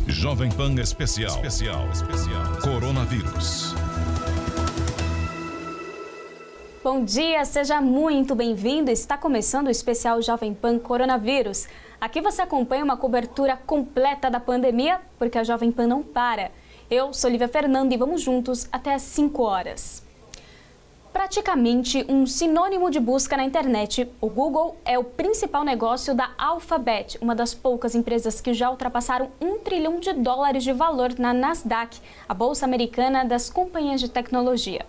Jovem Pan Especial. Coronavírus. Bom dia, seja muito bem-vindo. Está começando o especial Jovem Pan Coronavírus. Aqui você acompanha uma cobertura completa da pandemia, porque a Jovem Pan não para. Eu sou Lívia Fernanda e vamos juntos até às 5 horas. Praticamente um sinônimo de busca na internet, o Google é o principal negócio da Alphabet, uma das poucas empresas que já ultrapassaram $1 trilhão de valor na Nasdaq, a bolsa americana das companhias de tecnologia.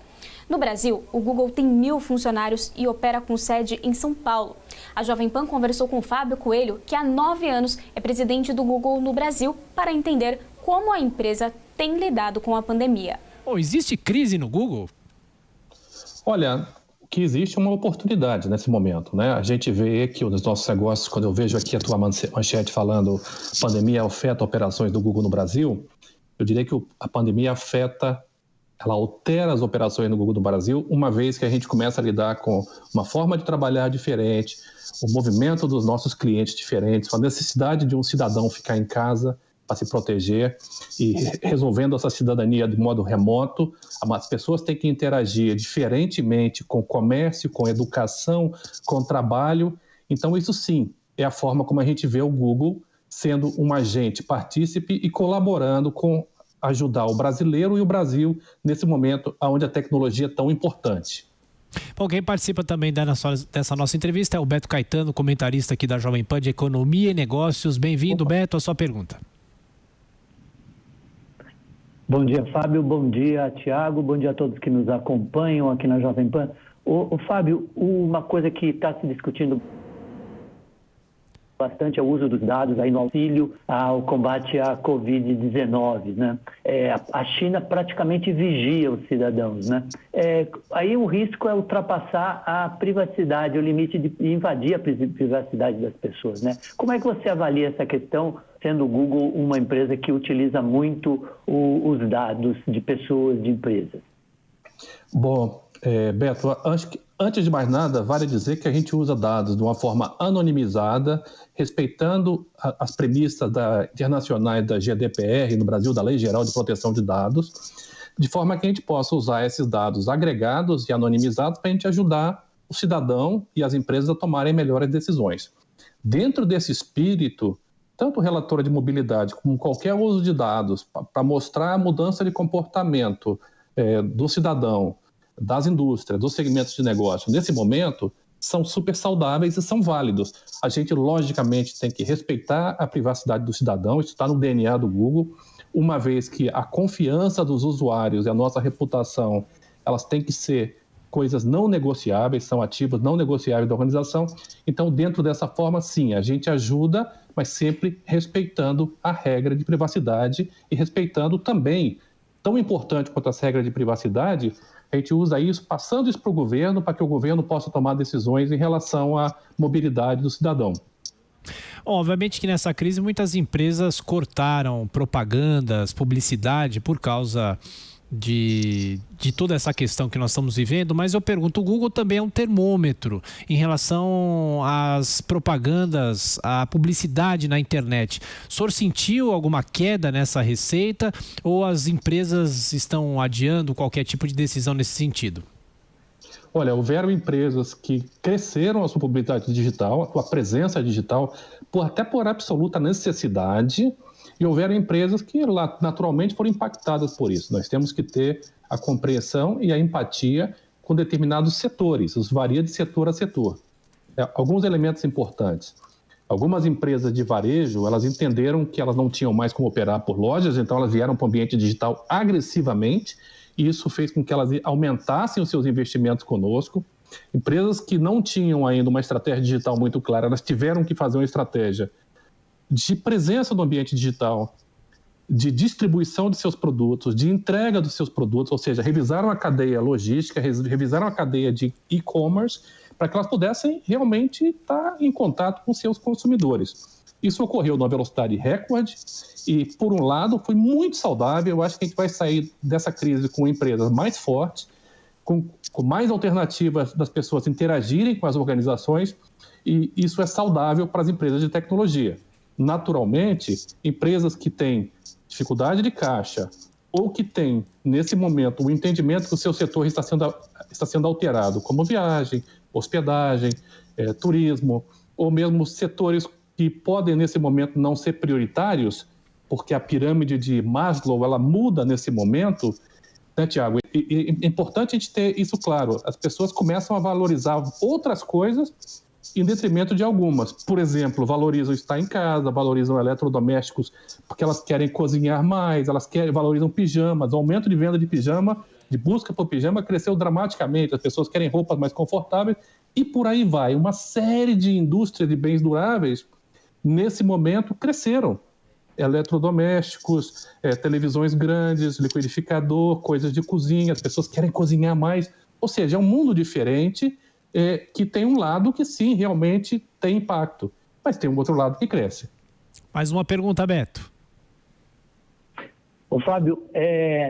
No Brasil, o Google tem 1.000 funcionários e opera com sede em São Paulo. A Jovem Pan conversou com Fábio Coelho, que há 9 anos é presidente do Google no Brasil, para entender como a empresa tem lidado com a pandemia. Existe crise no Google? Olha, o que existe é uma oportunidade nesse momento, né? A gente vê que os nossos negócios, quando eu vejo aqui a tua manchete falando pandemia afeta operações do Google no Brasil, eu diria que a pandemia ela altera as operações no Google do Brasil, uma vez que a gente começa a lidar com uma forma de trabalhar diferente, o movimento dos nossos clientes diferentes, a necessidade de um cidadão ficar em casa para se proteger e resolvendo essa cidadania de modo remoto. As pessoas têm que interagir diferentemente com o comércio, com a educação, com o trabalho. Então, isso sim é a forma como a gente vê o Google sendo um agente partícipe e colaborando com ajudar o brasileiro e o Brasil nesse momento onde a tecnologia é tão importante. Bom, quem participa também dessa nossa entrevista é o Beto Caetano, comentarista aqui da Jovem Pan de Economia e Negócios. Bem-vindo, Beto, a sua pergunta. Bom dia, Fábio. Bom dia, Tiago. Bom dia a todos que nos acompanham aqui na Jovem Pan. Ô, Fábio, uma coisa que está se discutindo bastante é o uso dos dados aí no auxílio ao combate à Covid-19, né? A China praticamente vigia os cidadãos, né? Aí o risco é ultrapassar a privacidade, o limite de invadir a privacidade das pessoas, né? Como é que você avalia essa questão, sendo o Google uma empresa que utiliza muito os dados de pessoas, de empresas? Bom, Beto, acho que antes de mais nada, vale dizer que a gente usa dados de uma forma anonimizada, respeitando as premissas internacionais da GDPR no Brasil, da Lei Geral de Proteção de Dados, de forma que a gente possa usar esses dados agregados e anonimizados para a gente ajudar o cidadão e as empresas a tomarem melhores decisões. Dentro desse espírito, tanto o relatório de mobilidade como qualquer uso de dados para mostrar a mudança de comportamento do cidadão, das indústrias, dos segmentos de negócio, nesse momento, são super saudáveis e são válidos. A gente, logicamente, tem que respeitar a privacidade do cidadão, isso está no DNA do Google, uma vez que a confiança dos usuários e a nossa reputação, elas têm que ser coisas não negociáveis, são ativos não negociáveis da organização. Então, dentro dessa forma, sim, a gente ajuda, mas sempre respeitando a regra de privacidade e respeitando também, tão importante quanto as regras de privacidade, a gente usa isso, passando isso para o governo, para que o governo possa tomar decisões em relação à mobilidade do cidadão. Obviamente que nessa crise muitas empresas cortaram propagandas, publicidade por causa de toda essa questão que nós estamos vivendo, mas eu pergunto, o Google também é um termômetro em relação às propagandas, à publicidade na internet. O senhor sentiu alguma queda nessa receita ou as empresas estão adiando qualquer tipo de decisão nesse sentido? Olha, houveram empresas que cresceram a sua publicidade digital, a sua presença digital, até por absoluta necessidade, e houveram empresas que naturalmente foram impactadas por isso. Nós temos que ter a compreensão e a empatia com determinados setores, isso varia de setor a setor. Alguns elementos importantes. Algumas empresas de varejo, elas entenderam que elas não tinham mais como operar por lojas, então elas vieram para o ambiente digital agressivamente, e isso fez com que elas aumentassem os seus investimentos conosco. Empresas que não tinham ainda uma estratégia digital muito clara, elas tiveram que fazer uma estratégia de presença no ambiente digital, de distribuição de seus produtos, de entrega dos seus produtos, ou seja, revisaram a cadeia logística, revisaram a cadeia de e-commerce, para que elas pudessem realmente estar em contato com seus consumidores. Isso ocorreu numa velocidade recorde e, por um lado, foi muito saudável. Eu acho que a gente vai sair dessa crise com empresas mais fortes, com mais alternativas das pessoas interagirem com as organizações, e isso é saudável para as empresas de tecnologia. naturalmente, empresas que têm dificuldade de caixa ou que têm, nesse momento, o entendimento que o seu setor está sendo alterado, como viagem, hospedagem, turismo, ou mesmo setores que podem, nesse momento, não ser prioritários, porque a pirâmide de Maslow, ela muda nesse momento, né, Tiago? E é importante a gente ter isso claro. As pessoas começam a valorizar outras coisas em detrimento de algumas. Por exemplo, valorizam estar em casa, valorizam eletrodomésticos porque elas querem cozinhar mais, valorizam pijamas. O aumento de venda de pijama, de busca por pijama, cresceu dramaticamente. As pessoas querem roupas mais confortáveis e por aí vai. Uma série de indústrias de bens duráveis, nesse momento, cresceram. Eletrodomésticos, televisões grandes, liquidificador, coisas de cozinha, as pessoas querem cozinhar mais. Ou seja, é um mundo diferente que tem um lado que sim, realmente tem impacto, mas tem um outro lado que cresce. Mais uma pergunta, Beto. Ô Fábio,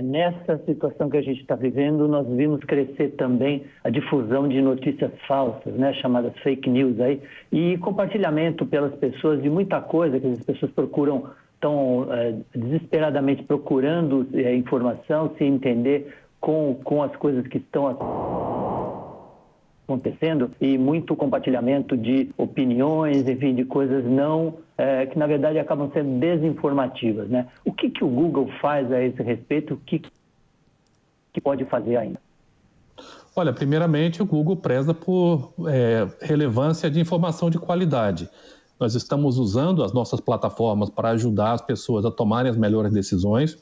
nessa situação que a gente está vivendo, nós vimos crescer também a difusão de notícias falsas, né, chamadas fake news aí, e compartilhamento pelas pessoas de muita coisa que as pessoas estão desesperadamente procurando informação, se entender com as coisas que estão acontecendo, e muito compartilhamento de opiniões, enfim, de coisas que na verdade acabam sendo desinformativas, né? O que o Google faz a esse respeito? O que pode fazer ainda? Olha, primeiramente o Google preza por relevância de informação de qualidade. Nós estamos usando as nossas plataformas para ajudar as pessoas a tomarem as melhores decisões.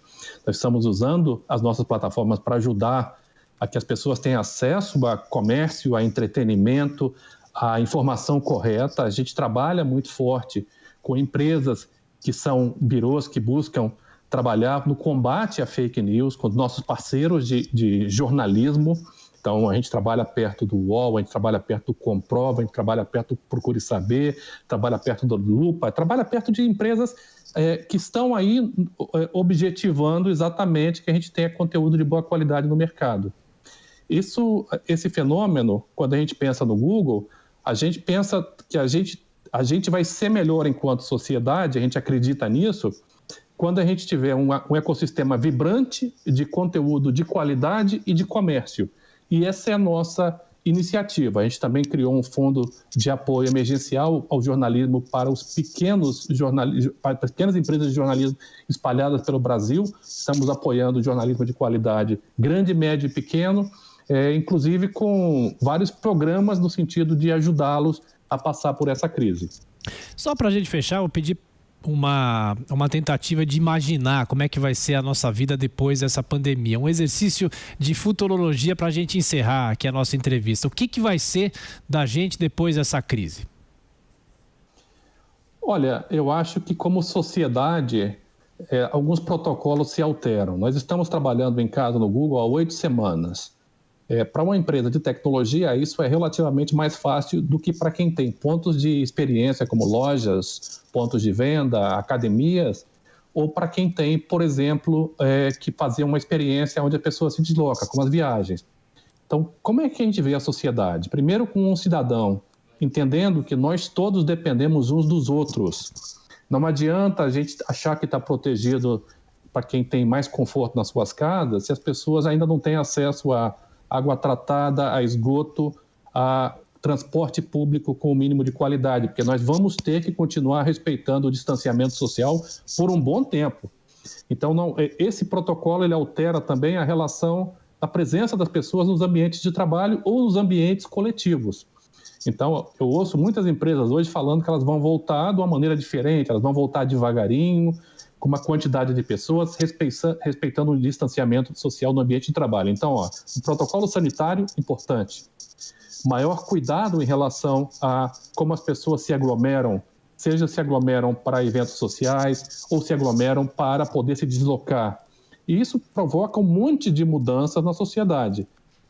Nós estamos usando as nossas plataformas para ajudar a que as pessoas tenham acesso a comércio, a entretenimento, a informação correta. A gente trabalha muito forte com empresas que são birôs que buscam trabalhar no combate à fake news, com os nossos parceiros de jornalismo. Então, a gente trabalha perto do UOL, a gente trabalha perto do Comprova, a gente trabalha perto do Procure Saber, trabalha perto do Lupa, trabalha perto de empresas que estão aí objetivando exatamente que a gente tenha conteúdo de boa qualidade no mercado. Esse fenômeno, quando a gente pensa no Google, a gente pensa que a gente vai ser melhor enquanto sociedade, a gente acredita nisso, quando a gente tiver um ecossistema vibrante de conteúdo de qualidade e de comércio. E essa é a nossa iniciativa. A gente também criou um fundo de apoio emergencial ao jornalismo para as pequenas empresas de jornalismo espalhadas pelo Brasil. Estamos apoiando o jornalismo de qualidade grande, médio e pequeno, inclusive com vários programas no sentido de ajudá-los a passar por essa crise. Só para a gente fechar, eu vou pedir uma tentativa de imaginar como é que vai ser a nossa vida depois dessa pandemia. Um exercício de futurologia para a gente encerrar aqui a nossa entrevista. O que vai ser da gente depois dessa crise? Olha, eu acho que como sociedade, alguns protocolos se alteram. Nós estamos trabalhando em casa no Google há 8 semanas. Para uma empresa de tecnologia, isso é relativamente mais fácil do que para quem tem pontos de experiência como lojas, pontos de venda, academias, ou para quem tem, por exemplo, que fazer uma experiência onde a pessoa se desloca, como as viagens. Então, como é que a gente vê a sociedade? Primeiro, com um cidadão entendendo que nós todos dependemos uns dos outros. Não adianta a gente achar que está protegido para quem tem mais conforto nas suas casas, se as pessoas ainda não têm acesso a água tratada, a esgoto, a transporte público com o mínimo de qualidade, porque nós vamos ter que continuar respeitando o distanciamento social por um bom tempo. Então, esse protocolo ele altera também a relação da presença das pessoas nos ambientes de trabalho ou nos ambientes coletivos. Então, eu ouço muitas empresas hoje falando que elas vão voltar de uma maneira diferente, elas vão voltar devagarinho, com uma quantidade de pessoas, respeitando o distanciamento social no ambiente de trabalho. Então, o protocolo sanitário, importante. Maior cuidado em relação a como as pessoas se aglomeram, seja se aglomeram para eventos sociais ou se aglomeram para poder se deslocar. E isso provoca um monte de mudanças na sociedade.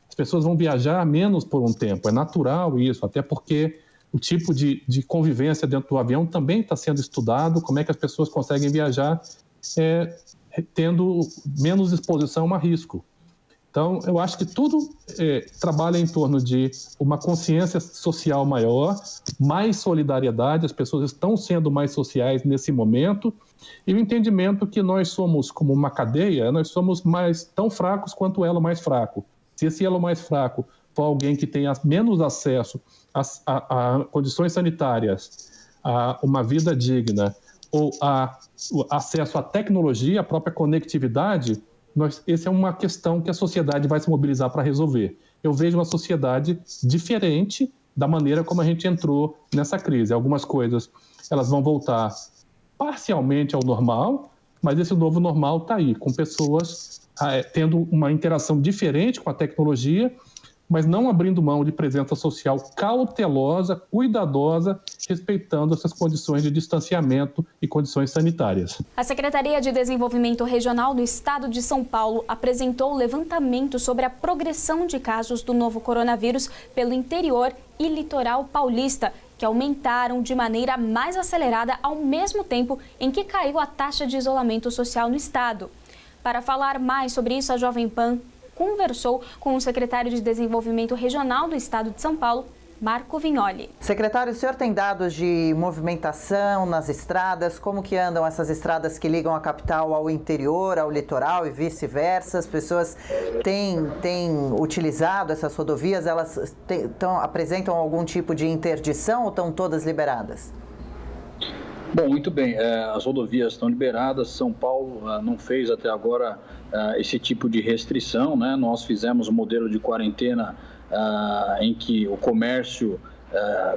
As pessoas vão viajar menos por um tempo, é natural isso, até porque o tipo de convivência dentro do avião também está sendo estudado, como é que as pessoas conseguem viajar tendo menos exposição a risco. Então, eu acho que tudo trabalha em torno de uma consciência social maior, mais solidariedade, as pessoas estão sendo mais sociais nesse momento, e o entendimento que nós somos como uma cadeia, nós somos tão fracos quanto o elo mais fraco. Se esse elo mais fraco for alguém que tenha menos acesso a condições sanitárias, a uma vida digna, ou a acesso à tecnologia, a própria conectividade, essa é uma questão que a sociedade vai se mobilizar para resolver. Eu vejo uma sociedade diferente da maneira como a gente entrou nessa crise. Algumas coisas elas vão voltar parcialmente ao normal, mas esse novo normal está aí, com pessoas tendo uma interação diferente com a tecnologia, mas não abrindo mão de presença social cautelosa, cuidadosa, respeitando essas condições de distanciamento e condições sanitárias. A Secretaria de Desenvolvimento Regional do Estado de São Paulo apresentou o levantamento sobre a progressão de casos do novo coronavírus pelo interior e litoral paulista, que aumentaram de maneira mais acelerada ao mesmo tempo em que caiu a taxa de isolamento social no estado. Para falar mais sobre isso, a Jovem Pan conversou com o secretário de Desenvolvimento Regional do Estado de São Paulo, Marco Vignoli. Secretário, o senhor tem dados de movimentação nas estradas? Como que andam essas estradas que ligam a capital ao interior, ao litoral e vice-versa? As pessoas têm utilizado essas rodovias? Elas apresentam algum tipo de interdição ou estão todas liberadas? Bom, muito bem. As rodovias estão liberadas. São Paulo não fez até agora esse tipo de restrição, né? Nós fizemos um modelo de quarentena em que o comércio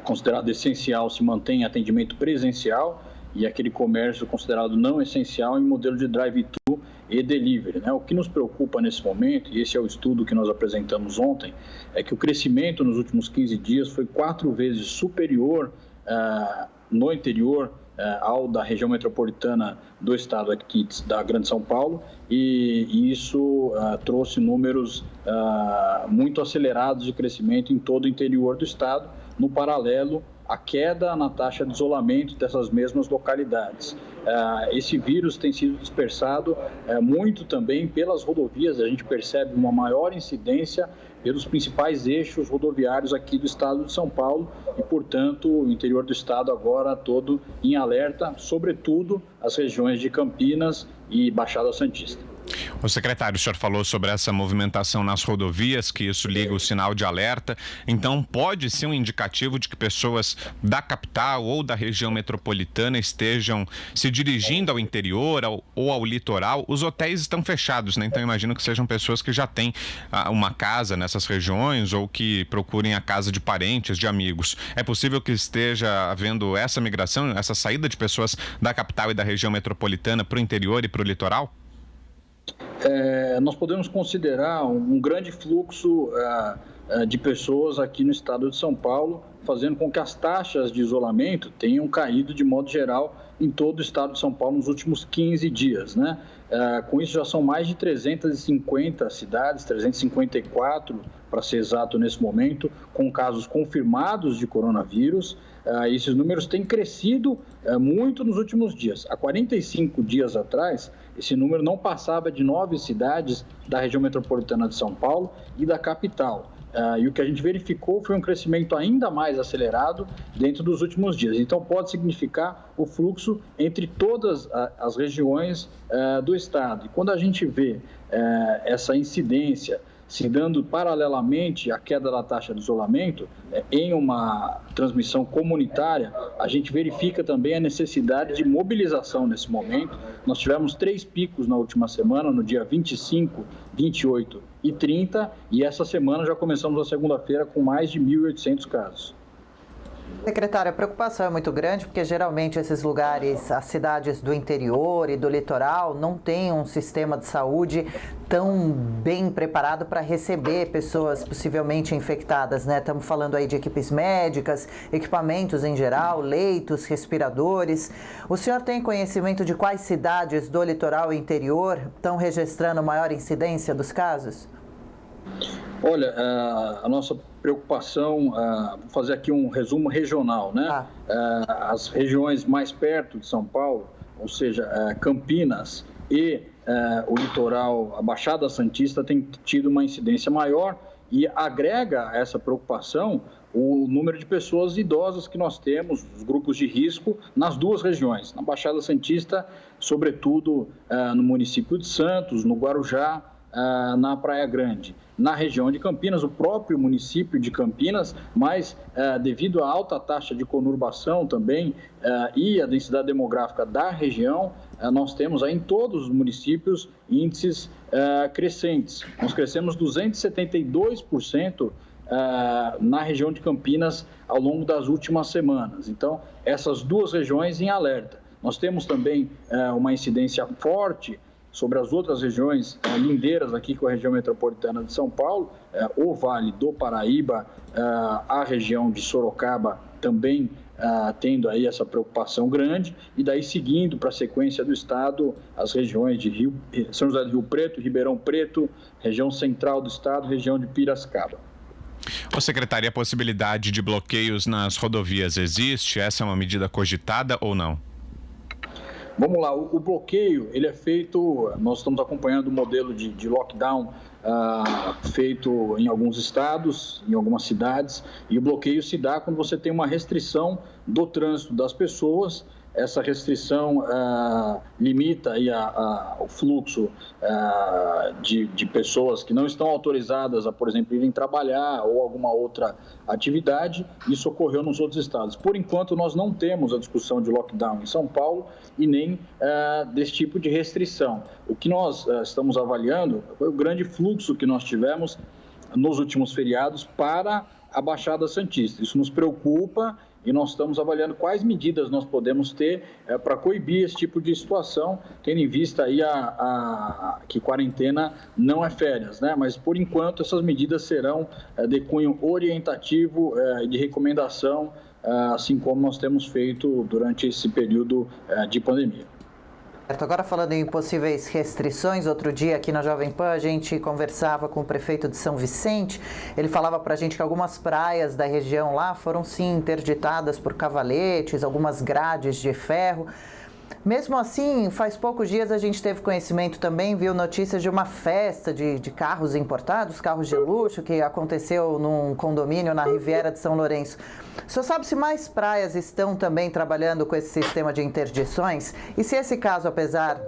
considerado essencial se mantém em atendimento presencial e aquele comércio considerado não essencial em modelo de drive-thru e delivery, né? O que nos preocupa nesse momento, e esse é o estudo que nós apresentamos ontem, é que o crescimento nos últimos 15 dias foi 4 vezes superior no interior ao da região metropolitana do estado aqui da Grande São Paulo, e isso trouxe números muito acelerados de crescimento em todo o interior do estado, no paralelo à queda na taxa de isolamento dessas mesmas localidades. Esse vírus tem sido dispersado muito também pelas rodovias, a gente percebe uma maior incidência pelos principais eixos rodoviários aqui do estado de São Paulo e, portanto, o interior do estado agora todo em alerta, sobretudo as regiões de Campinas e Baixada Santista. O secretário, o senhor falou sobre essa movimentação nas rodovias, que isso liga o sinal de alerta. Então, pode ser um indicativo de que pessoas da capital ou da região metropolitana estejam se dirigindo ao interior ou ao litoral. Os hotéis estão fechados, né? Então, imagino que sejam pessoas que já têm uma casa nessas regiões ou que procurem a casa de parentes, de amigos. É possível que esteja havendo essa migração, essa saída de pessoas da capital e da região metropolitana para o interior e para o litoral? Nós podemos considerar um grande fluxo de pessoas aqui no estado de São Paulo, fazendo com que as taxas de isolamento tenham caído de modo geral em todo o estado de São Paulo nos últimos 15 dias, né? Com isso já são mais de 350 cidades, 354 para ser exato nesse momento, com casos confirmados de coronavírus. Esses números têm crescido muito nos últimos dias. Há 45 dias atrás, esse número não passava de 9 cidades da região metropolitana de São Paulo e da capital. E o que a gente verificou foi um crescimento ainda mais acelerado dentro dos últimos dias. Então, pode significar o fluxo entre todas as regiões do estado. E quando a gente vê essa incidência se dando paralelamente à queda da taxa de isolamento, em uma transmissão comunitária, a gente verifica também a necessidade de mobilização nesse momento. Nós tivemos 3 picos na última semana, no dia 25, 28 e 30, e essa semana já começamos a segunda-feira com mais de 1.800 casos. Secretário, a preocupação é muito grande porque geralmente esses lugares, as cidades do interior e do litoral não têm um sistema de saúde tão bem preparado para receber pessoas possivelmente infectadas, né? Estamos falando aí de equipes médicas, equipamentos em geral, leitos, respiradores. O senhor tem conhecimento de quais cidades do litoral e interior estão registrando maior incidência dos casos? Olha, a nossa preocupação, vou fazer aqui um resumo regional, né? As regiões mais perto de São Paulo, ou seja, Campinas e o litoral, a Baixada Santista, tem tido uma incidência maior e agrega a essa preocupação o número de pessoas idosas que nós temos, os grupos de risco, nas duas regiões. Na Baixada Santista, sobretudo no município de Santos, no Guarujá, na Praia Grande. Na região de Campinas, o próprio município de Campinas, mas devido à alta taxa de conurbação também e a densidade demográfica da região, nós temos aí em todos os municípios índices crescentes. Nós crescemos 272% na região de Campinas ao longo das últimas semanas. Então, essas duas regiões em alerta. Nós temos também uma incidência forte sobre as outras regiões lindeiras aqui com a região metropolitana de São Paulo, o Vale do Paraíba, a região de Sorocaba também tendo aí essa preocupação grande, e daí seguindo para a sequência do estado, as regiões de São José do Rio Preto, Ribeirão Preto, região central do estado, região de Piracicaba. Ô, secretário, a possibilidade de bloqueios nas rodovias existe? Essa é uma medida cogitada ou não? Vamos lá, o bloqueio, ele é feito, nós estamos acompanhando o modelo de lockdown feito em alguns estados, em algumas cidades, e o bloqueio se dá quando você tem uma restrição do trânsito das pessoas. Essa restrição limita aí o fluxo de pessoas que não estão autorizadas a, por exemplo, irem trabalhar ou alguma outra atividade. Isso ocorreu nos outros estados. Por enquanto, nós não temos a discussão de lockdown em São Paulo e nem desse tipo de restrição. O que nós estamos avaliando foi o grande fluxo que nós tivemos nos últimos feriados para a Baixada Santista. Isso nos preocupa e nós estamos avaliando quais medidas nós podemos ter para coibir esse tipo de situação, tendo em vista aí que quarentena não é férias, né? Mas, por enquanto, essas medidas serão de cunho orientativo e de recomendação, assim como nós temos feito durante esse período de pandemia. Agora, falando em possíveis restrições, outro dia aqui na Jovem Pan a gente conversava com o prefeito de São Vicente. Ele falava pra gente que algumas praias da região lá foram sim interditadas por cavaletes, algumas grades de ferro. Mesmo assim, faz poucos dias a gente teve conhecimento também, viu notícias de uma festa de carros importados, carros de luxo, que aconteceu num condomínio na Riviera de São Lourenço. O senhor sabe se mais praias estão também trabalhando com esse sistema de interdições? E se esse caso, apesar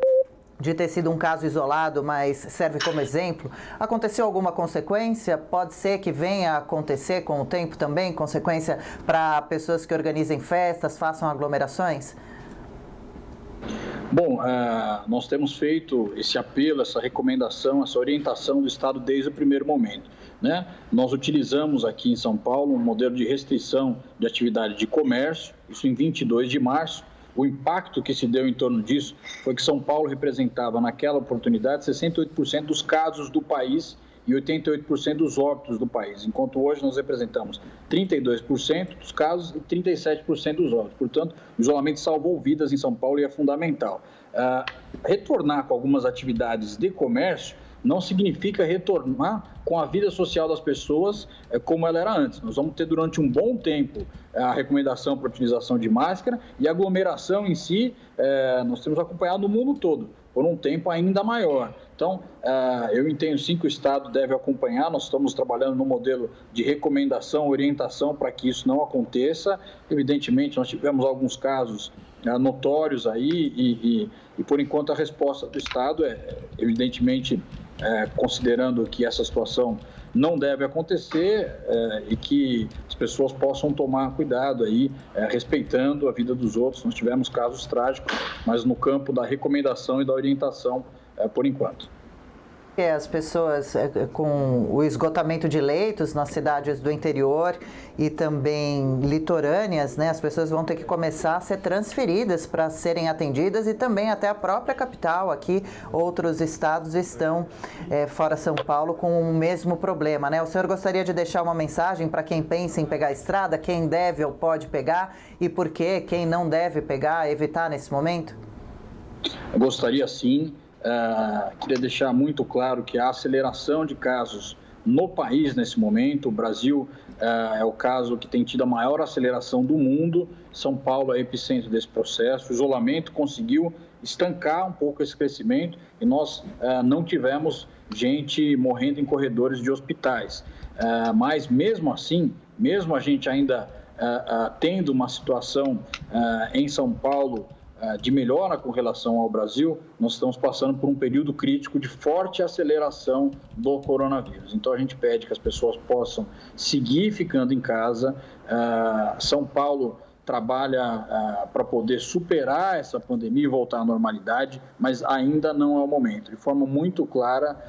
de ter sido um caso isolado, mas serve como exemplo, aconteceu alguma consequência? Pode ser que venha a acontecer com o tempo também, consequência para pessoas que organizem festas, façam aglomerações? Bom, nós temos feito esse apelo, essa recomendação, essa orientação do Estado desde o primeiro momento, né? Nós utilizamos aqui em São Paulo um modelo de restrição de atividade de comércio, isso em 22 de março. O impacto que se deu em torno disso foi que São Paulo representava, naquela oportunidade, 68% dos casos do país e 88% dos óbitos do país, enquanto hoje nós representamos 32% dos casos e 37% dos óbitos. Portanto, o isolamento salvou vidas em São Paulo e é fundamental. Retornar com algumas atividades de comércio não significa retornar com a vida social das pessoas como ela era antes. Nós vamos ter durante um bom tempo a recomendação para a utilização de máscara e a aglomeração em si, nós temos acompanhado no mundo todo, por um tempo ainda maior. Então, eu entendo sim que o Estado deve acompanhar, nós estamos trabalhando no modelo de recomendação, orientação para que isso não aconteça. Evidentemente, nós tivemos alguns casos notórios aí e por enquanto a resposta do Estado evidentemente, considerando que essa situação não deve acontecer e que as pessoas possam tomar cuidado aí, respeitando a vida dos outros. Nós tivemos casos trágicos, mas no campo da recomendação e da orientação, por enquanto. As pessoas com o esgotamento de leitos nas cidades do interior e também litorâneas, né? As pessoas vão ter que começar a ser transferidas para serem atendidas e também até a própria capital aqui. Outros estados estão, fora São Paulo, com o mesmo problema, né? O senhor gostaria de deixar uma mensagem para quem pensa em pegar a estrada, quem deve ou pode pegar e por que quem não deve pegar, evitar nesse momento? Eu gostaria sim. Queria deixar muito claro que a aceleração de casos no país nesse momento, o Brasil é o caso que tem tido a maior aceleração do mundo, São Paulo é epicentro desse processo, o isolamento conseguiu estancar um pouco esse crescimento e nós não tivemos gente morrendo em corredores de hospitais. Mas mesmo assim, mesmo a gente ainda tendo uma situação em São Paulo de melhora com relação ao Brasil, nós estamos passando por um período crítico de forte aceleração do coronavírus. Então, a gente pede que as pessoas possam seguir ficando em casa. São Paulo trabalha para poder superar essa pandemia e voltar à normalidade, mas ainda não é o momento. De forma muito clara,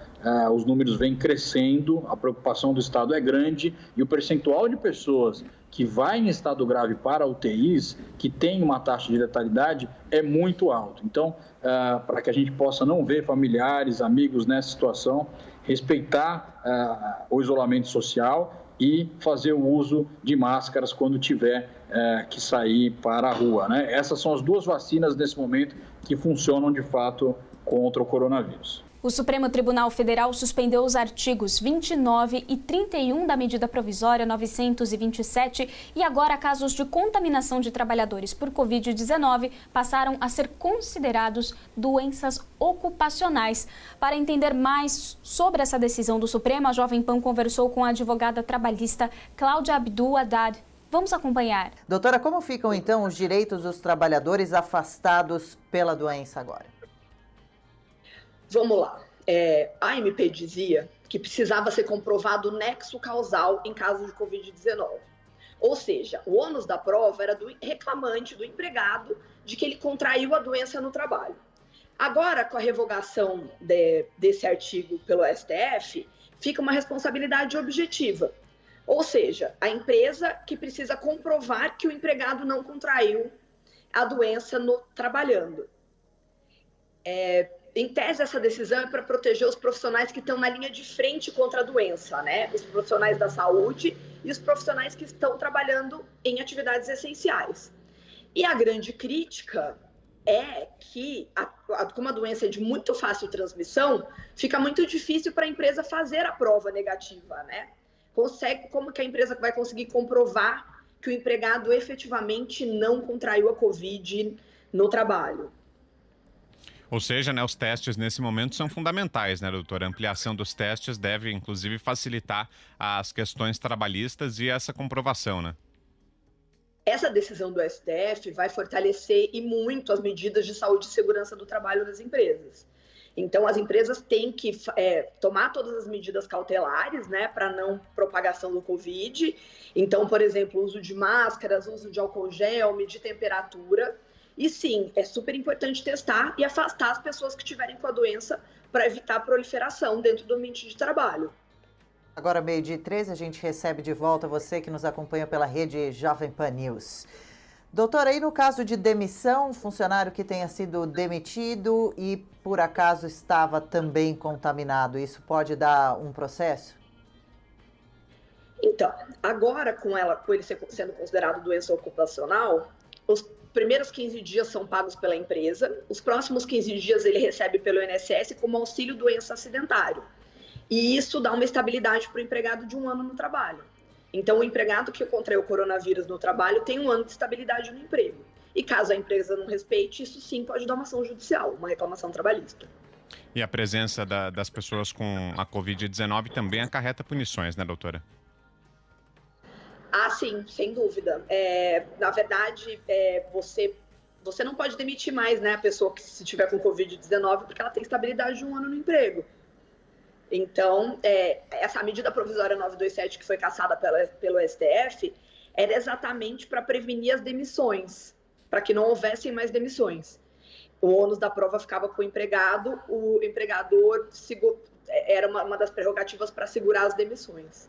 os números vêm crescendo, a preocupação do Estado é grande e o percentual de pessoas que vai em estado grave para UTIs, que tem uma taxa de letalidade, é muito alto. Então, para que a gente possa não ver familiares, amigos nessa situação, respeitar o isolamento social e fazer o uso de máscaras quando tiver que sair para a rua, né? Essas são as duas vacinas nesse momento que funcionam de fato contra o coronavírus. O Supremo Tribunal Federal suspendeu os artigos 29 e 31 da medida provisória 927 e agora casos de contaminação de trabalhadores por Covid-19 passaram a ser considerados doenças ocupacionais. Para entender mais sobre essa decisão do Supremo, a Jovem Pan conversou com a advogada trabalhista Cláudia Abdul Haddad. Vamos acompanhar. Doutora, como ficam então os direitos dos trabalhadores afastados pela doença agora? Vamos lá. A MP dizia que precisava ser comprovado o nexo causal em caso de Covid-19. Ou seja, o ônus da prova era do reclamante, do empregado, de que ele contraiu a doença no trabalho. Agora, com a revogação desse artigo pelo STF, fica uma responsabilidade objetiva. Ou seja, a empresa que precisa comprovar que o empregado não contraiu a doença trabalhando. Em tese, essa decisão é para proteger os profissionais que estão na linha de frente contra a doença, né? Os profissionais da saúde e os profissionais que estão trabalhando em atividades essenciais. E a grande crítica é que, como a doença é de muito fácil transmissão, fica muito difícil para a empresa fazer a prova negativa, né? Como que a empresa vai conseguir comprovar que o empregado efetivamente não contraiu a Covid no trabalho? Ou seja, né, os testes nesse momento são fundamentais, né, doutora? A ampliação dos testes deve, inclusive, facilitar as questões trabalhistas e essa comprovação, né? Essa decisão do STF vai fortalecer e muito as medidas de saúde e segurança do trabalho das empresas. Então, as empresas têm que tomar todas as medidas cautelares, né, para não propagação do Covid. Então, por exemplo, uso de máscaras, uso de álcool gel, medir temperatura. E sim, é super importante testar e afastar as pessoas que estiverem com a doença para evitar a proliferação dentro do ambiente de trabalho. Agora, 12h13, a gente recebe de volta você que nos acompanha pela rede Jovem Pan News. Doutora, aí no caso de demissão, um funcionário que tenha sido demitido e por acaso estava também contaminado, isso pode dar um processo? Então, agora com ele sendo considerado doença ocupacional, os primeiros 15 dias são pagos pela empresa, os próximos 15 dias ele recebe pelo INSS como auxílio doença acidentário. E isso dá uma estabilidade para o empregado de 1 ano no trabalho. Então, o empregado que contraiu o coronavírus no trabalho tem 1 ano de estabilidade no emprego. E caso a empresa não respeite, isso sim pode dar uma ação judicial, uma reclamação trabalhista. E a presença das pessoas com a Covid-19 também acarreta punições, né, doutora? Ah, sim, sem dúvida. Na verdade, você não pode demitir mais, né, a pessoa que se tiver com Covid-19 porque ela tem estabilidade de 1 ano no emprego. Então, essa medida provisória 927 que foi cassada pelo STF era exatamente para prevenir as demissões, para que não houvessem mais demissões. O ônus da prova ficava com o empregado, o empregador era uma das prerrogativas para segurar as demissões.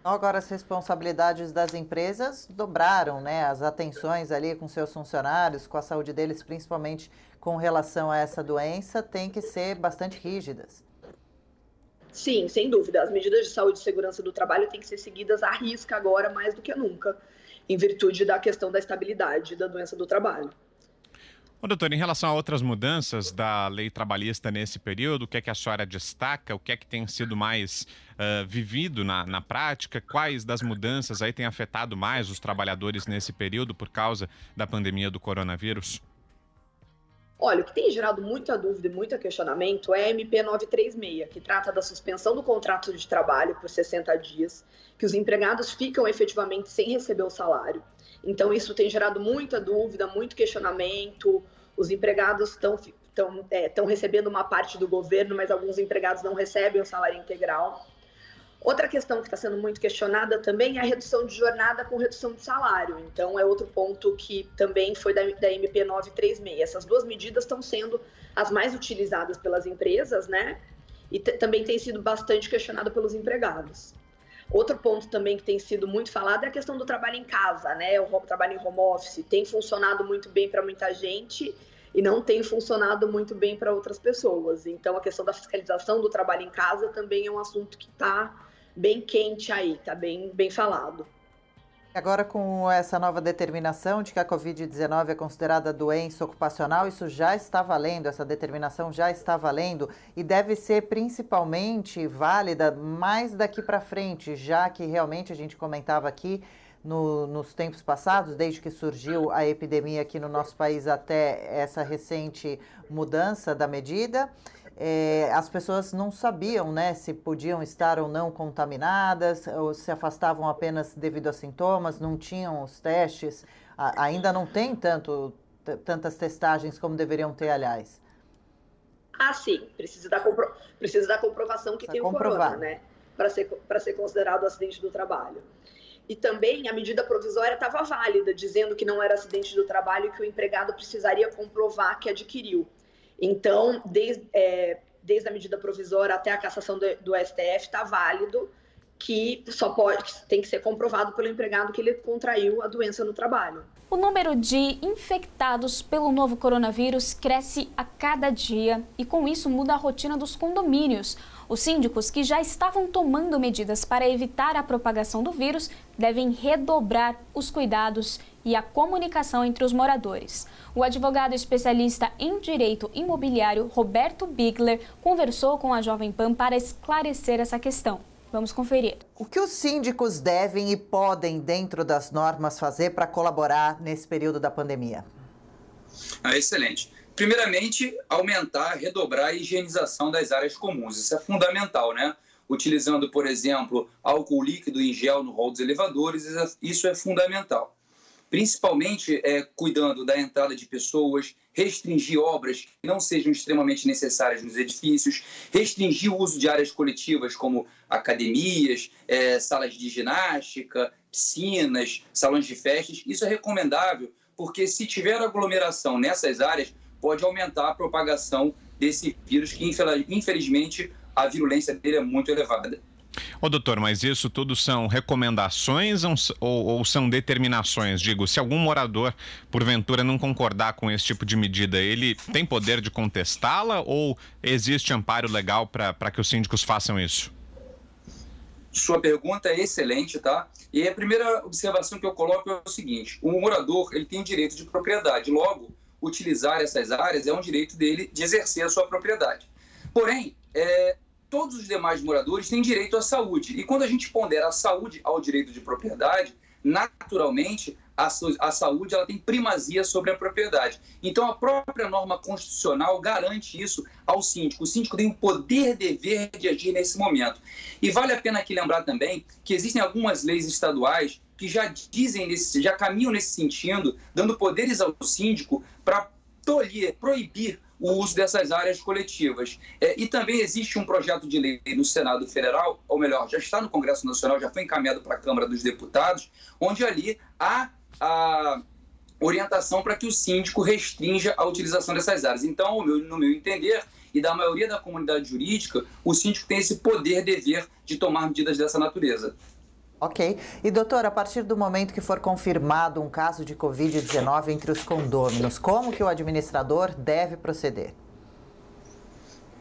Agora, as responsabilidades das empresas dobraram, né? As atenções ali com seus funcionários, com a saúde deles, principalmente com relação a essa doença, têm que ser bastante rígidas. Sim, sem dúvida. As medidas de saúde e segurança do trabalho têm que ser seguidas à risca agora, mais do que nunca, em virtude da questão da estabilidade da doença do trabalho. Ô, doutor, em relação a outras mudanças da lei trabalhista nesse período, o que é que a senhora destaca? O que é que tem sido mais vivido na prática? Quais das mudanças aí têm afetado mais os trabalhadores nesse período por causa da pandemia do coronavírus? Olha, o que tem gerado muita dúvida e muito questionamento é a MP 936, que trata da suspensão do contrato de trabalho por 60 dias, que os empregados ficam efetivamente sem receber o salário. Então, isso tem gerado muita dúvida, muito questionamento. Os empregados estão recebendo uma parte do governo, mas alguns empregados não recebem o salário integral. Outra questão que está sendo muito questionada também é a redução de jornada com redução de salário. Então, é outro ponto que também foi da MP 936. Essas duas medidas estão sendo as mais utilizadas pelas empresas, né? E também tem sido bastante questionado pelos empregados. Outro ponto também que tem sido muito falado é a questão do trabalho em casa, né? O trabalho em home office tem funcionado muito bem para muita gente e não tem funcionado muito bem para outras pessoas. Então, a questão da fiscalização do trabalho em casa também é um assunto que está bem quente aí, está bem falado. Agora, com essa nova determinação de que a Covid-19 é considerada doença ocupacional, isso já está valendo, essa determinação já está valendo e deve ser principalmente válida mais daqui para frente, já que realmente a gente comentava aqui nos tempos passados, desde que surgiu a epidemia aqui no nosso país até essa recente mudança da medida. As pessoas não sabiam, né, se podiam estar ou não contaminadas, ou se afastavam apenas devido a sintomas, não tinham os testes, ainda não tem tantas testagens como deveriam ter, aliás. Sim, precisa da comprovação que tem o corona, né, para ser considerado acidente do trabalho. E também a medida provisória estava válida, dizendo que não era acidente do trabalho e que o empregado precisaria comprovar que adquiriu. Então, desde a medida provisória até a cassação do STF, está válido que tem que ser comprovado pelo empregado que ele contraiu a doença no trabalho. O número de infectados pelo novo coronavírus cresce a cada dia e, com isso, muda a rotina dos condomínios. Os síndicos, que já estavam tomando medidas para evitar a propagação do vírus, devem redobrar os cuidados e a comunicação entre os moradores. O advogado especialista em direito imobiliário, Roberto Bigler, conversou com a Jovem Pan para esclarecer essa questão. Vamos conferir. O que os síndicos devem e podem, dentro das normas, fazer para colaborar nesse período da pandemia? Excelente. Primeiramente, aumentar, redobrar a higienização das áreas comuns. Isso é fundamental, né? Utilizando, por exemplo, álcool líquido em gel no hall dos elevadores, isso é fundamental. Principalmente cuidando da entrada de pessoas, restringir obras que não sejam extremamente necessárias nos edifícios, restringir o uso de áreas coletivas como academias, salas de ginástica, piscinas, salões de festas. Isso é recomendável, porque se tiver aglomeração nessas áreas, pode aumentar a propagação desse vírus, que infelizmente a virulência dele é muito elevada. Doutor, mas isso tudo são recomendações ou são determinações? Digo, se algum morador, porventura, não concordar com esse tipo de medida, ele tem poder de contestá-la ou existe amparo legal para que os síndicos façam isso? Sua pergunta é excelente, tá? E a primeira observação que eu coloco é o seguinte: o morador, ele tem o direito de propriedade, logo, utilizar essas áreas é um direito dele de exercer a sua propriedade. Porém, todos os demais moradores têm direito à saúde. E quando a gente pondera a saúde ao direito de propriedade, naturalmente, a saúde ela tem primazia sobre a propriedade. Então, a própria norma constitucional garante isso ao síndico. O síndico tem o poder-dever de agir nesse momento. E vale a pena aqui lembrar também que existem algumas leis estaduais que já caminham nesse sentido, dando poderes ao síndico para proibir o uso dessas áreas coletivas. E também existe um projeto de lei no Senado Federal, ou melhor, já está no Congresso Nacional, já foi encaminhado para a Câmara dos Deputados, onde ali há a orientação para que o síndico restrinja a utilização dessas áreas. Então, no meu entender, e da maioria da comunidade jurídica, o síndico tem esse poder-dever de tomar medidas dessa natureza. Ok. E, doutor, a partir do momento que for confirmado um caso de Covid-19 entre os condôminos, como que o administrador deve proceder?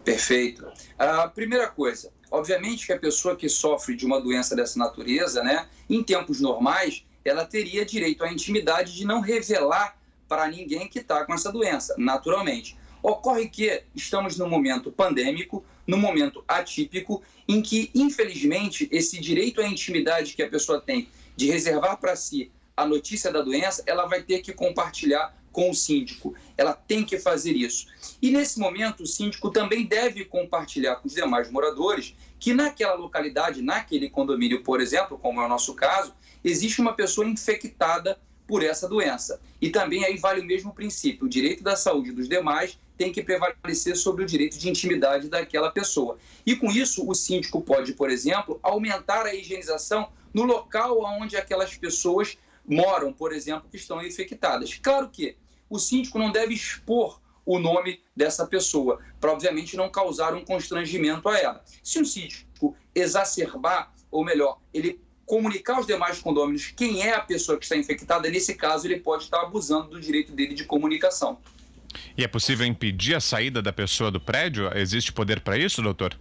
Perfeito. A primeira coisa, obviamente que a pessoa que sofre de uma doença dessa natureza, né, em tempos normais, ela teria direito à intimidade de não revelar para ninguém que está com essa doença, naturalmente. Ocorre que estamos num momento pandêmico, num momento atípico, em que, infelizmente, esse direito à intimidade que a pessoa tem de reservar para si a notícia da doença, ela vai ter que compartilhar com o síndico. Ela tem que fazer isso. E, nesse momento, o síndico também deve compartilhar com os demais moradores que naquela localidade, naquele condomínio, por exemplo, como é o nosso caso, existe uma pessoa infectada por essa doença. E também aí vale o mesmo princípio. O direito da saúde dos demais tem que prevalecer sobre o direito de intimidade daquela pessoa. E, com isso, o síndico pode, por exemplo, aumentar a higienização no local onde aquelas pessoas moram, por exemplo, que estão infectadas. Claro que o síndico não deve expor o nome dessa pessoa, para, obviamente, não causar um constrangimento a ela. Se o síndico exacerbar, ou melhor, ele comunicar aos demais condôminos quem é a pessoa que está infectada, nesse caso, ele pode estar abusando do direito dele de comunicação. E é possível impedir a saída da pessoa do prédio? Existe poder para isso, doutor?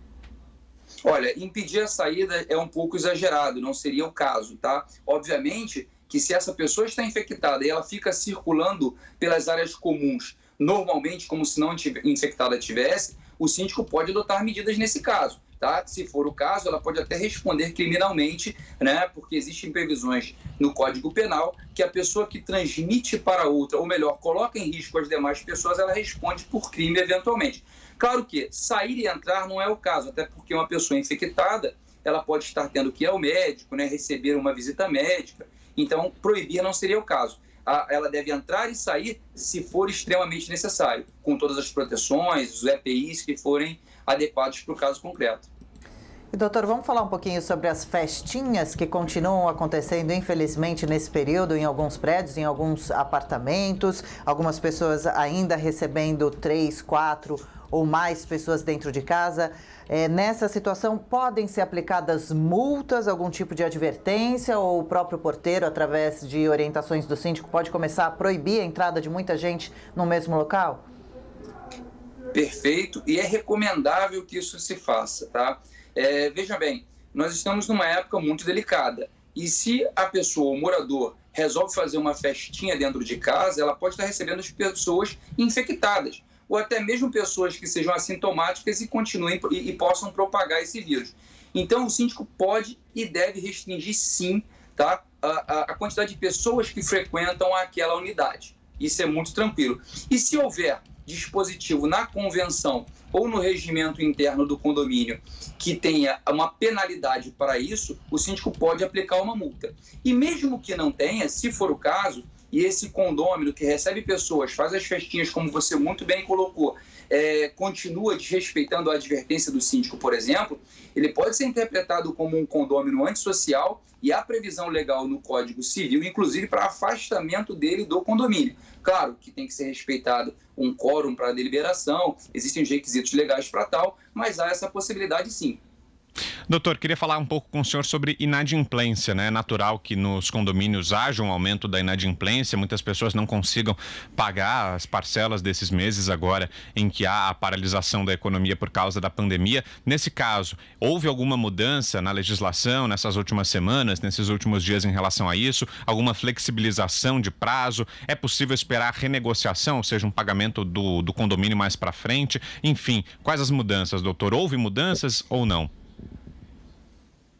Olha, impedir a saída é um pouco exagerado, não seria o caso, tá? Obviamente que se essa pessoa está infectada e ela fica circulando pelas áreas comuns, normalmente como se não infectada tivesse, o síndico pode adotar medidas nesse caso, tá? Se for o caso, ela pode até responder criminalmente, né? Porque existem previsões no Código Penal que a pessoa que transmite para outra, ou melhor, coloca em risco as demais pessoas, ela responde por crime eventualmente. Claro que sair e entrar não é o caso, até porque uma pessoa infectada, ela pode estar tendo que ir ao médico, né? Receber uma visita médica, então proibir não seria o caso. Ela deve entrar e sair se for extremamente necessário, com todas as proteções, os EPIs que forem adequados para o caso concreto. E, doutor, vamos falar um pouquinho sobre as festinhas que continuam acontecendo, infelizmente, nesse período, em alguns prédios, em alguns apartamentos, algumas pessoas ainda recebendo 3, 4 ou mais pessoas dentro de casa. Nessa situação, podem ser aplicadas multas, algum tipo de advertência, ou o próprio porteiro, através de orientações do síndico, pode começar a proibir a entrada de muita gente no mesmo local? Perfeito, e é recomendável que isso se faça, tá? Veja bem, nós estamos numa época muito delicada, e se a pessoa, o morador, resolve fazer uma festinha dentro de casa, ela pode estar recebendo as pessoas infectadas, ou até mesmo pessoas que sejam assintomáticas e continuem e possam propagar esse vírus. Então, o síndico pode e deve restringir, sim, tá, a quantidade de pessoas que frequentam aquela unidade. Isso é muito tranquilo. E se houver dispositivo na convenção ou no regimento interno do condomínio que tenha uma penalidade para isso, o síndico pode aplicar uma multa. E mesmo que não tenha, se for o caso, e esse condômino que recebe pessoas, faz as festinhas, como você muito bem colocou, continua desrespeitando a advertência do síndico, por exemplo, ele pode ser interpretado como um condômino antissocial e há previsão legal no Código Civil, inclusive para afastamento dele do condomínio. Claro que tem que ser respeitado um quórum para a deliberação, existem os requisitos legais para tal, mas há essa possibilidade sim. Doutor, queria falar um pouco com o senhor sobre inadimplência, né? É natural que nos condomínios haja um aumento da inadimplência, muitas pessoas não consigam pagar as parcelas desses meses agora em que há a paralisação da economia por causa da pandemia. Nesse caso, houve alguma mudança na legislação nessas últimas semanas, nesses últimos dias em relação a isso? Alguma flexibilização de prazo? É possível esperar renegociação, ou seja, um pagamento do condomínio mais para frente? Enfim, quais as mudanças, doutor? Houve mudanças ou não?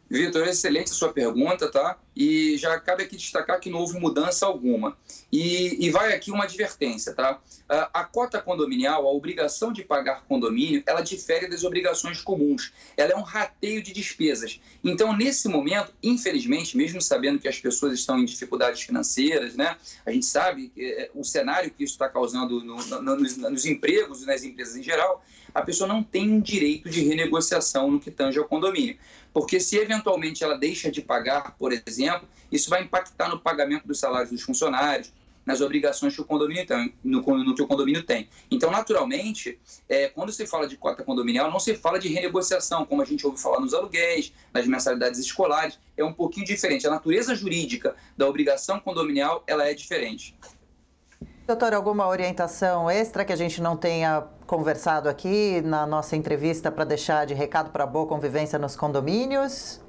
Vitor, excelente a sua pergunta, tá? E já cabe aqui destacar que não houve mudança alguma. E vai aqui uma advertência, tá? A cota condominial, a obrigação de pagar condomínio, ela difere das obrigações comuns. Ela é um rateio de despesas. Então, nesse momento, infelizmente, mesmo sabendo que as pessoas estão em dificuldades financeiras, né? A gente sabe o cenário que isso está causando nos empregos e nas empresas em geral, a pessoa não tem um direito de renegociação no que tange ao condomínio. Porque se eventualmente ela deixa de pagar, por exemplo, isso vai impactar no pagamento dos salários dos funcionários, nas obrigações que o condomínio tem, no que o condomínio tem. Então, naturalmente, quando se fala de cota condominial, não se fala de renegociação, como a gente ouve falar nos aluguéis, nas mensalidades escolares, é um pouquinho diferente. A natureza jurídica da obrigação condominial, ela é diferente. Doutor, alguma orientação extra que a gente não tenha conversado aqui na nossa entrevista para deixar de recado para a boa convivência nos condomínios?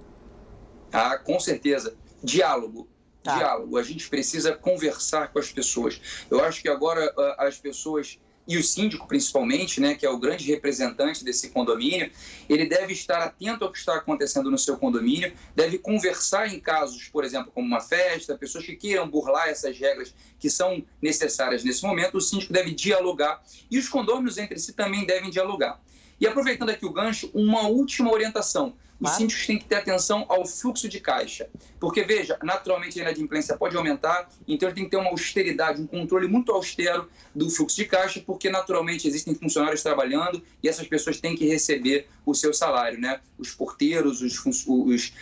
Ah, com certeza. Diálogo. Diálogo. A gente precisa conversar com as pessoas. Eu acho que agora as pessoas e o síndico principalmente, né, que é o grande representante desse condomínio, ele deve estar atento ao que está acontecendo no seu condomínio, deve conversar em casos, por exemplo, como uma festa, pessoas que queiram burlar essas regras que são necessárias nesse momento, o síndico deve dialogar e os condôminos entre si também devem dialogar. E aproveitando aqui o gancho, uma última orientação. Os síndicos têm que ter atenção ao fluxo de caixa. Porque, veja, naturalmente a inadimplência pode aumentar, então ele tem que ter uma austeridade, um controle muito austero do fluxo de caixa, porque naturalmente existem funcionários trabalhando e essas pessoas têm que receber o seu salário, né? Os porteiros, os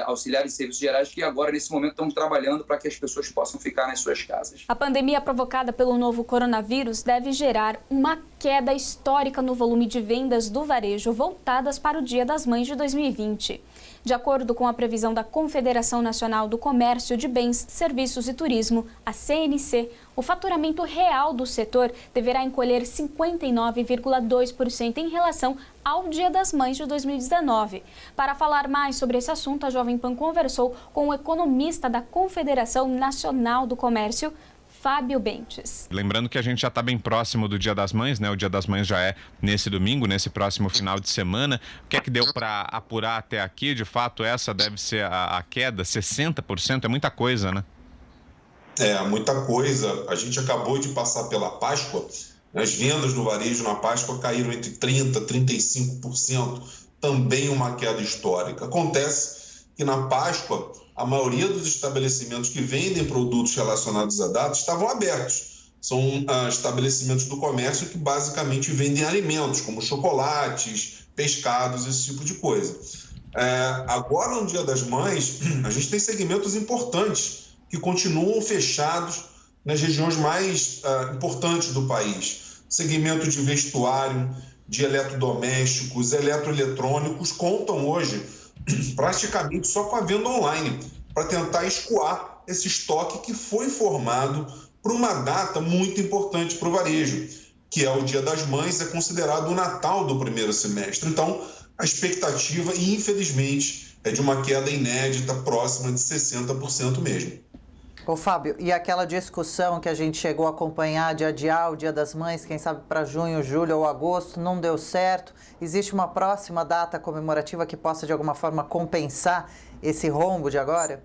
auxiliares de serviços gerais que agora, nesse momento, estão trabalhando para que as pessoas possam ficar nas suas casas. A pandemia provocada pelo novo coronavírus deve gerar uma queda histórica no volume de vendas do varejo voltadas para o Dia das Mães de 2020. De acordo com a previsão da Confederação Nacional do Comércio de Bens, Serviços e Turismo, a CNC, o faturamento real do setor deverá encolher 59,2% em relação ao Dia das Mães de 2019. Para falar mais sobre esse assunto, a Jovem Pan conversou com o economista da Confederação Nacional do Comércio, Fábio Bentes. Lembrando que a gente já está bem próximo do Dia das Mães, né? O Dia das Mães já é nesse domingo, nesse próximo final de semana. O que é que deu para apurar até aqui? De fato, essa deve ser a queda, 60%, é muita coisa, né? É, muita coisa. A gente acabou de passar pela Páscoa. As vendas no varejo na Páscoa caíram entre 30% e 35%. Também uma queda histórica. Acontece que na Páscoa, a maioria dos estabelecimentos que vendem produtos relacionados à data estavam abertos. São estabelecimentos do comércio que basicamente vendem alimentos, como chocolates, pescados, esse tipo de coisa. Agora, no Dia das Mães, a gente tem segmentos importantes que continuam fechados nas regiões mais importantes do país. Segmento de vestuário, de eletrodomésticos, eletroeletrônicos contam hoje praticamente só com a venda online, para tentar escoar esse estoque que foi formado por uma data muito importante para o varejo, que é o Dia das Mães, é considerado o Natal do primeiro semestre. Então, a expectativa, infelizmente, é de uma queda inédita, próxima de 60% mesmo. Ô Fábio, e aquela discussão que a gente chegou a acompanhar de adiar o Dia das Mães, quem sabe para junho, julho ou agosto, não deu certo. Existe uma próxima data comemorativa que possa de alguma forma compensar esse rombo de agora?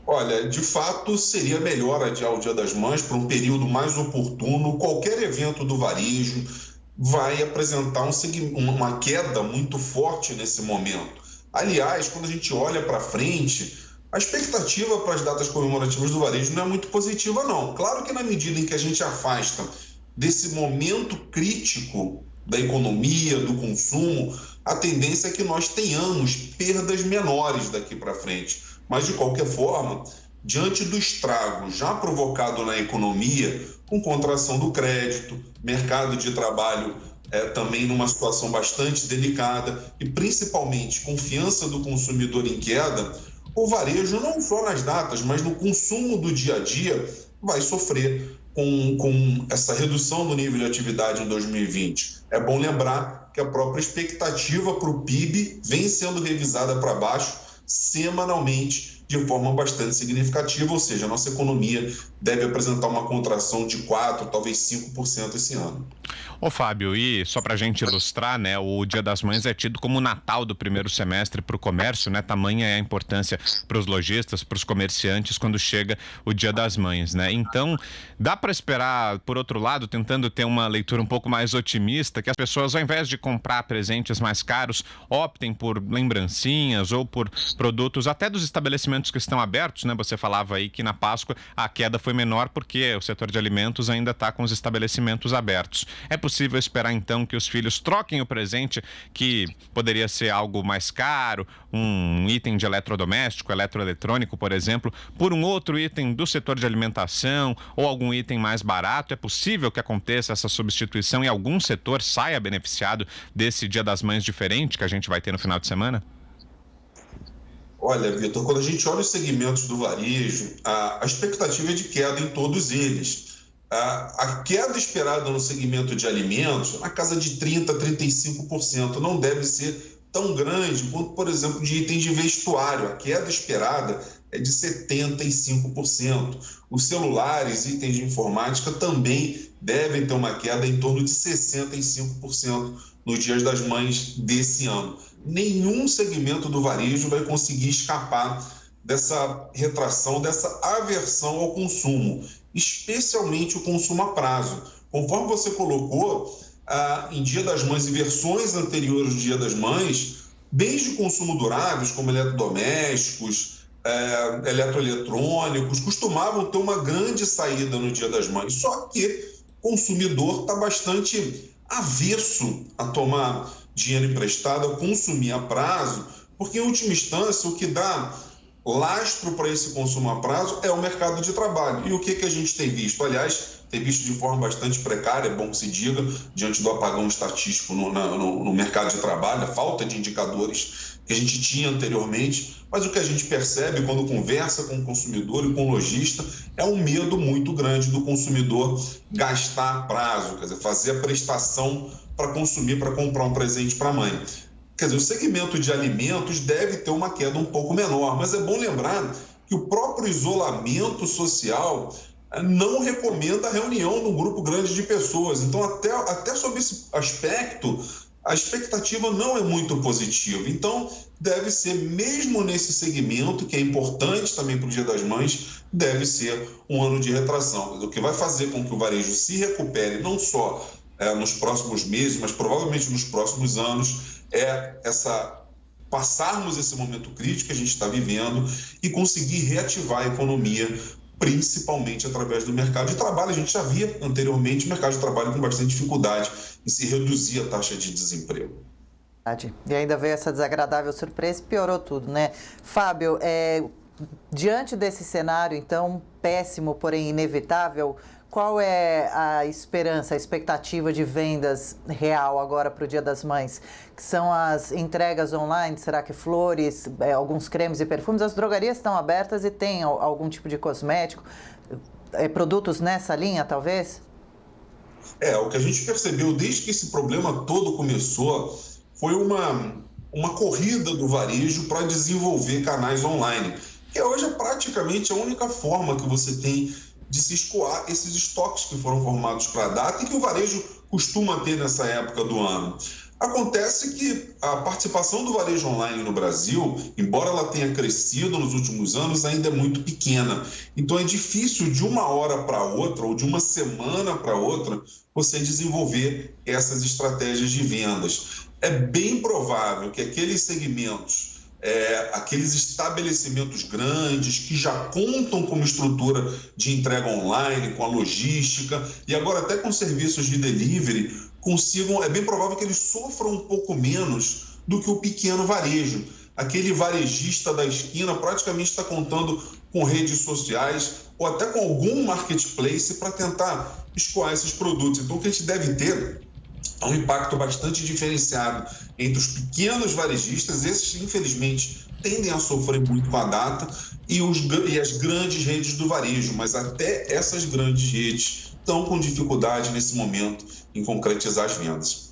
Olha, de fato seria melhor adiar o Dia das Mães para um período mais oportuno. Qualquer evento do varejo vai apresentar uma queda muito forte nesse momento. Aliás, quando a gente olha para frente, a expectativa para as datas comemorativas do varejo não é muito positiva, não. Claro que na medida em que a gente afasta desse momento crítico da economia, do consumo, a tendência é que nós tenhamos perdas menores daqui para frente. Mas, de qualquer forma, diante do estrago já provocado na economia, com contração do crédito, mercado de trabalho também numa situação bastante delicada e, principalmente, confiança do consumidor em queda, o varejo, não só nas datas, mas no consumo do dia a dia, vai sofrer com essa redução do nível de atividade em 2020. É bom lembrar que a própria expectativa para o PIB vem sendo revisada para baixo semanalmente de forma bastante significativa, ou seja, a nossa economia deve apresentar uma contração de 4%, talvez 5% esse ano. Ô Fábio, e só para a gente ilustrar, né, o Dia das Mães é tido como o Natal do primeiro semestre para o comércio, né? Tamanha é a importância para os lojistas, para os comerciantes quando chega o Dia das Mães, né? Então, dá para esperar, por outro lado, tentando ter uma leitura um pouco mais otimista, que as pessoas, ao invés de comprar presentes mais caros, optem por lembrancinhas ou por produtos até dos estabelecimentos que estão abertos, né? Você falava aí que na Páscoa a queda foi menor porque o setor de alimentos ainda está com os estabelecimentos abertos. É possível esperar então que os filhos troquem o presente, que poderia ser algo mais caro, um item de eletrodoméstico, eletroeletrônico, por exemplo, por um outro item do setor de alimentação ou algum item mais barato? É possível que aconteça essa substituição e algum setor saia beneficiado desse Dia das Mães diferente que a gente vai ter no final de semana? Olha, Vitor, quando a gente olha os segmentos do varejo, a expectativa é de queda em todos eles. A queda esperada no segmento de alimentos, na casa de 30% a 35%, não deve ser tão grande quanto, por exemplo, de itens de vestuário. A queda esperada é de 75%. Os celulares, itens de informática também devem ter uma queda em torno de 65% nos Dias das Mães desse ano. Nenhum segmento do varejo vai conseguir escapar dessa retração, dessa aversão ao consumo, especialmente o consumo a prazo. Conforme você colocou, em Dia das Mães e versões anteriores do Dia das Mães, bens de consumo duráveis, como eletrodomésticos, eletroeletrônicos, costumavam ter uma grande saída no Dia das Mães. Só que o consumidor está bastante avesso a tomar dinheiro emprestado, a consumir a prazo, porque, em última instância, o que dá lastro para esse consumo a prazo é o mercado de trabalho. E o que a gente tem visto? Aliás, tem visto de forma bastante precária, é bom que se diga, diante do apagão estatístico no mercado de trabalho, a falta de indicadores que a gente tinha anteriormente, mas o que a gente percebe quando conversa com o consumidor e com o lojista é um medo muito grande do consumidor gastar a prazo, quer dizer, fazer a prestação para consumir, para comprar um presente para a mãe. Quer dizer, o segmento de alimentos deve ter uma queda um pouco menor, mas é bom lembrar que o próprio isolamento social não recomenda a reunião num grupo grande de pessoas. Então, até sob esse aspecto, a expectativa não é muito positiva. Então, deve ser, mesmo nesse segmento, que é importante também para o Dia das Mães, deve ser um ano de retração. O que vai fazer com que o varejo se recupere, não só nos próximos meses, mas provavelmente nos próximos anos, passarmos esse momento crítico que a gente está vivendo e conseguir reativar a economia, principalmente através do mercado de trabalho. A gente já via anteriormente o mercado de trabalho com bastante dificuldade em se reduzir a taxa de desemprego. E ainda veio essa desagradável surpresa e piorou tudo, né? Fábio, diante desse cenário, então, péssimo, porém inevitável, qual é a esperança, a expectativa de vendas real agora para o Dia das Mães? Que são as entregas online, será que flores, alguns cremes e perfumes? As drogarias estão abertas e tem algum tipo de cosmético, produtos nessa linha, talvez? O que a gente percebeu desde que esse problema todo começou foi uma corrida do varejo para desenvolver canais online, que hoje é praticamente a única forma que você tem de se escoar esses estoques que foram formados para a data e que o varejo costuma ter nessa época do ano. Acontece que a participação do varejo online no Brasil, embora ela tenha crescido nos últimos anos, ainda é muito pequena. Então é difícil de uma hora para outra ou de uma semana para outra você desenvolver essas estratégias de vendas. É bem provável que aqueles segmentos, aqueles estabelecimentos grandes que já contam com uma estrutura de entrega online, com a logística e agora até com serviços de delivery, é bem provável que eles sofram um pouco menos do que o pequeno varejo. Aquele varejista da esquina praticamente está contando com redes sociais ou até com algum marketplace para tentar escoar esses produtos. Então, o que a gente deve ter é um impacto bastante diferenciado entre os pequenos varejistas. Esses, infelizmente, tendem a sofrer muito com a data e as grandes redes do varejo, mas até essas grandes redes estão com dificuldade nesse momento em concretizar as vendas.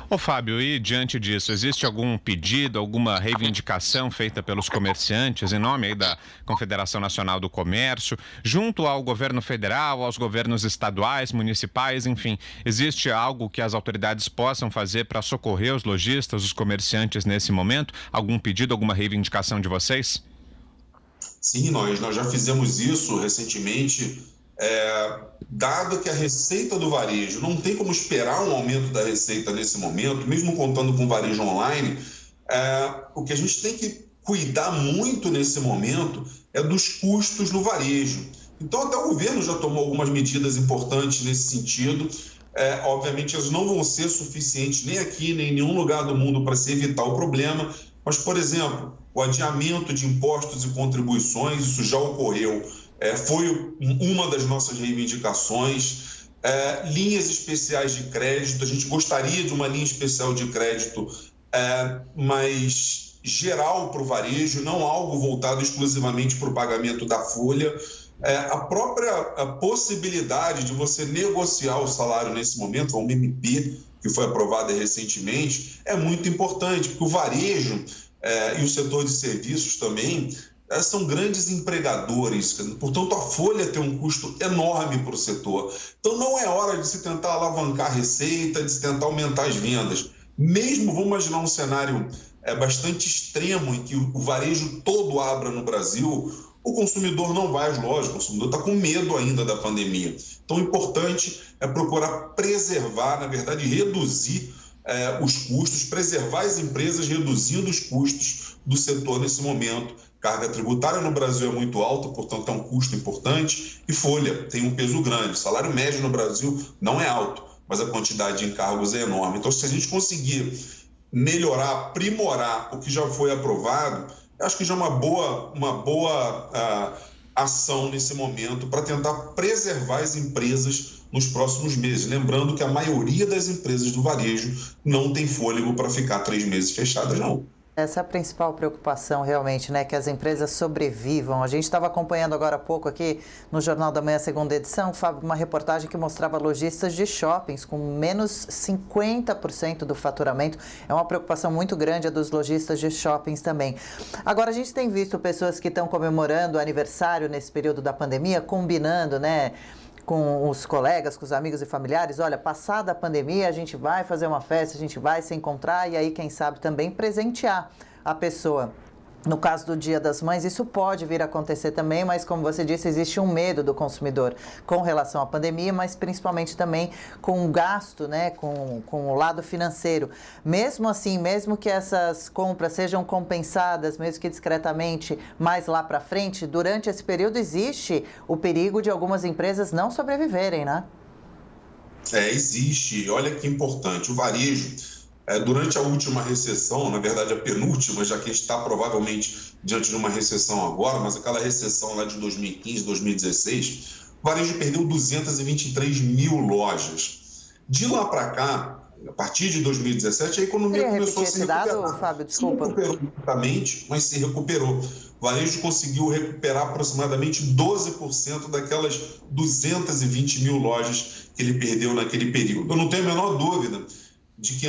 Ô Fábio, e diante disso, existe algum pedido, alguma reivindicação feita pelos comerciantes em nome aí da Confederação Nacional do Comércio, junto ao governo federal, aos governos estaduais, municipais, enfim, existe algo que as autoridades possam fazer para socorrer os lojistas, os comerciantes nesse momento? Algum pedido, alguma reivindicação de vocês? Sim, nós já fizemos isso recentemente. Dado que a receita do varejo não tem como esperar um aumento da receita nesse momento, mesmo contando com varejo online, o que a gente tem que cuidar muito nesse momento é dos custos no varejo. Então, até o governo já tomou algumas medidas importantes nesse sentido. Obviamente, elas não vão ser suficientes nem aqui, nem em nenhum lugar do mundo para se evitar o problema, mas, por exemplo, o adiamento de impostos e contribuições, isso já ocorreu. Foi uma das nossas reivindicações. Linhas especiais de crédito, a gente gostaria de uma linha especial de crédito, mas geral para o varejo, não algo voltado exclusivamente para o pagamento da folha. A própria possibilidade de você negociar o salário nesse momento, uma MP que foi aprovada recentemente, é muito importante, porque o varejo e o setor de serviços também são grandes empregadores, portanto a folha tem um custo enorme para o setor. Então não é hora de se tentar alavancar a receita, de se tentar aumentar as vendas. Mesmo, vamos imaginar um cenário bastante extremo em que o varejo todo abra no Brasil, o consumidor não vai às lojas, o consumidor está com medo ainda da pandemia. Então o importante é procurar preservar, na verdade reduzir os custos, preservar as empresas reduzindo os custos do setor nesse momento. Carga tributária no Brasil é muito alta, portanto é um custo importante, e folha tem um peso grande. O salário médio no Brasil não é alto, mas a quantidade de encargos é enorme. Então, se a gente conseguir melhorar, aprimorar o que já foi aprovado, acho que já é uma boa ação nesse momento para tentar preservar as empresas nos próximos meses. Lembrando que a maioria das empresas do varejo não tem fôlego para ficar 3 meses fechadas, não. Essa é a principal preocupação realmente, né? Que as empresas sobrevivam. A gente estava acompanhando agora há pouco aqui no Jornal da Manhã, segunda edição, Fábio, uma reportagem que mostrava lojistas de shoppings com menos 50% do faturamento. É uma preocupação muito grande a dos lojistas de shoppings também. Agora, a gente tem visto pessoas que estão comemorando o aniversário nesse período da pandemia, combinando, né? Com os colegas, com os amigos e familiares, olha, passada a pandemia a gente vai fazer uma festa, a gente vai se encontrar e aí, quem sabe, também presentear a pessoa. No caso do Dia das Mães, isso pode vir a acontecer também, mas como você disse, existe um medo do consumidor com relação à pandemia, mas principalmente também com o gasto, né, com o lado financeiro. Mesmo assim, mesmo que essas compras sejam compensadas, mesmo que discretamente, mais lá para frente, durante esse período existe o perigo de algumas empresas não sobreviverem, né? Existe. Olha que importante. O varejo, durante a última recessão, na verdade a penúltima, já que a gente está provavelmente diante de uma recessão agora, mas aquela recessão lá de 2015, 2016, o varejo perdeu 223 mil lojas. De lá para cá, a partir de 2017, a economia começou a se recuperar. Dado, Fábio, desculpa. Se recuperou lentamente, mas se recuperou. O varejo conseguiu recuperar aproximadamente 12% daquelas 220 mil lojas que ele perdeu naquele período. Eu não tenho a menor dúvida de que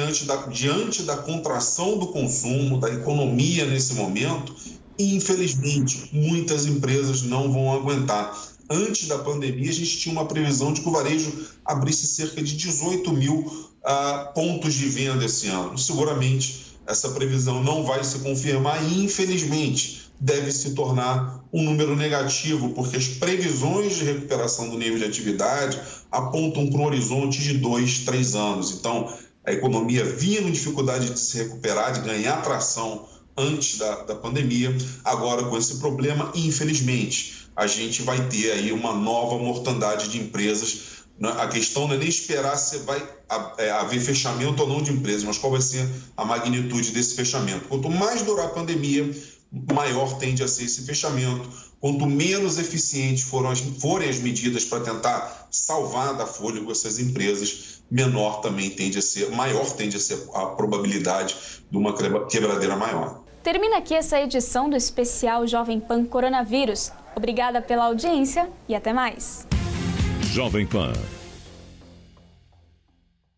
diante da contração do consumo, da economia nesse momento, infelizmente, muitas empresas não vão aguentar. Antes da pandemia, a gente tinha uma previsão de que o varejo abrisse cerca de 18 mil pontos de venda esse ano. Seguramente, essa previsão não vai se confirmar e, infelizmente, deve se tornar um número negativo, porque as previsões de recuperação do nível de atividade apontam para um horizonte de 2, 3 anos. Então, a economia vinha com dificuldade de se recuperar, de ganhar tração antes da pandemia. Agora, com esse problema, infelizmente, a gente vai ter aí uma nova mortandade de empresas. A questão não é nem esperar se vai haver fechamento ou não de empresas, mas qual vai ser a magnitude desse fechamento. Quanto mais durar a pandemia, maior tende a ser esse fechamento. Quanto menos eficientes forem as medidas para tentar salvar da fôlego essas empresas, maior tende a ser a probabilidade de uma quebradeira maior. Termina aqui essa edição do especial Jovem Pan Coronavírus. Obrigada pela audiência e até mais. Jovem Pan.